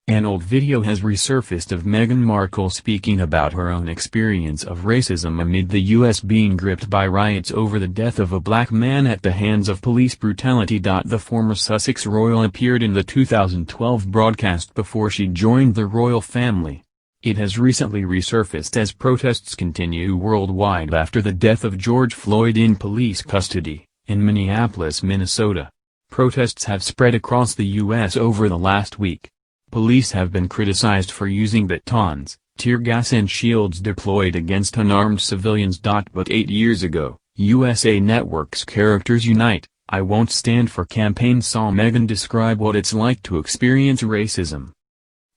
An old video has resurfaced of Meghan Markle speaking about her own experience of racism amid the U.S. being gripped by riots over the death of a black man at the hands of police brutality. The former Sussex royal appeared in the 2012 broadcast before she joined the royal family. It has recently resurfaced as protests continue worldwide after the death of George Floyd in police custody, in Minneapolis, Minnesota. Protests have spread across the U.S. over the last week. Police have been criticized for using batons, tear gas and shields deployed against unarmed civilians. But 8 years ago, USA Network's Characters Unite, I Won't Stand for campaign saw Meghan describe what it's like to experience racism.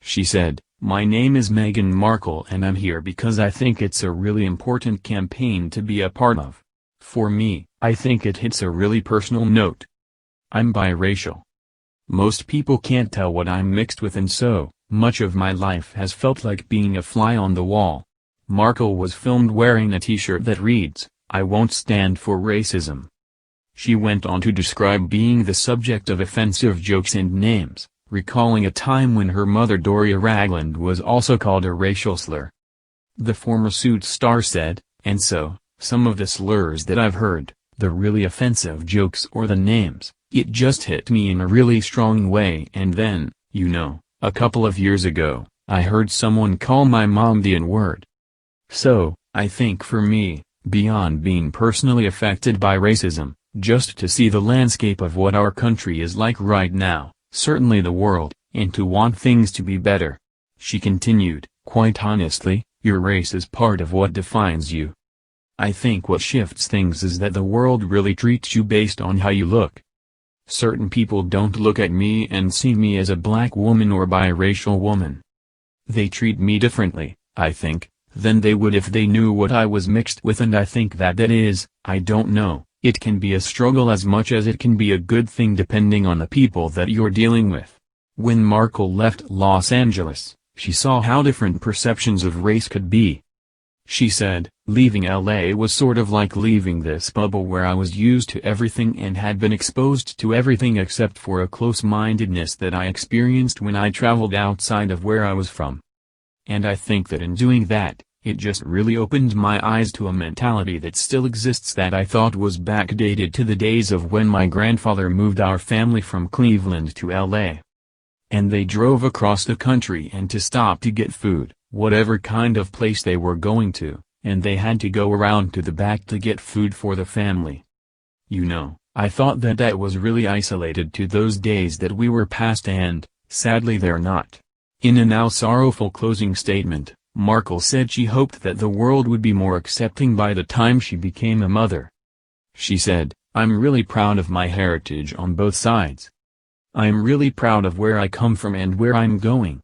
She said, "My name is Meghan Markle and I'm here because I think it's a really important campaign to be a part of. For me, I think it hits a really personal note. I'm biracial. Most people can't tell what I'm mixed with, and so, much of my life has felt like being a fly on the wall." Markle was filmed wearing a t-shirt that reads, "I won't stand for racism." She went on to describe being the subject of offensive jokes and names, recalling a time when her mother Doria Ragland was also called a racial slur. The former Suits star said, "And so, some of the slurs that I've heard, the really offensive jokes or the names, it just hit me in a really strong way. And then, a couple of years ago, I heard someone call my mom the N-word. So, I think for me, beyond being personally affected by racism, just to see the landscape of what our country is like right now, certainly the world, and to want things to be better." She continued, "Quite honestly, your race is part of what defines you. I think what shifts things is that the world really treats you based on how you look. Certain people don't look at me and see me as a black woman or biracial woman. They treat me differently, I think, than they would if they knew what I was mixed with, and I think that is, I don't know, it can be a struggle as much as it can be a good thing depending on the people that you're dealing with." When Markle left Los Angeles, she saw how different perceptions of race could be. She said, "Leaving LA was sort of like leaving this bubble where I was used to everything and had been exposed to everything except for a close-mindedness that I experienced when I traveled outside of where I was from. And I think that in doing that, it just really opened my eyes to a mentality that still exists that I thought was backdated to the days of when my grandfather moved our family from Cleveland to LA. And they drove across the country and to stop to get food, whatever kind of place they were going to, and they had to go around to the back to get food for the family. I thought that was really isolated to those days that we were past, and, sadly they're not." In a now sorrowful closing statement, Markle said she hoped that the world would be more accepting by the time she became a mother. She said, "I'm really proud of my heritage on both sides. I'm really proud of where I come from and where I'm going.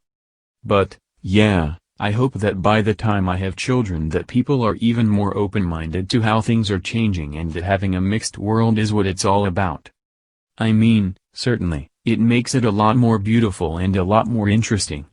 But, yeah, I hope that by the time I have children that people are even more open-minded to how things are changing and that having a mixed world is what it's all about. I mean, certainly, it makes it a lot more beautiful and a lot more interesting."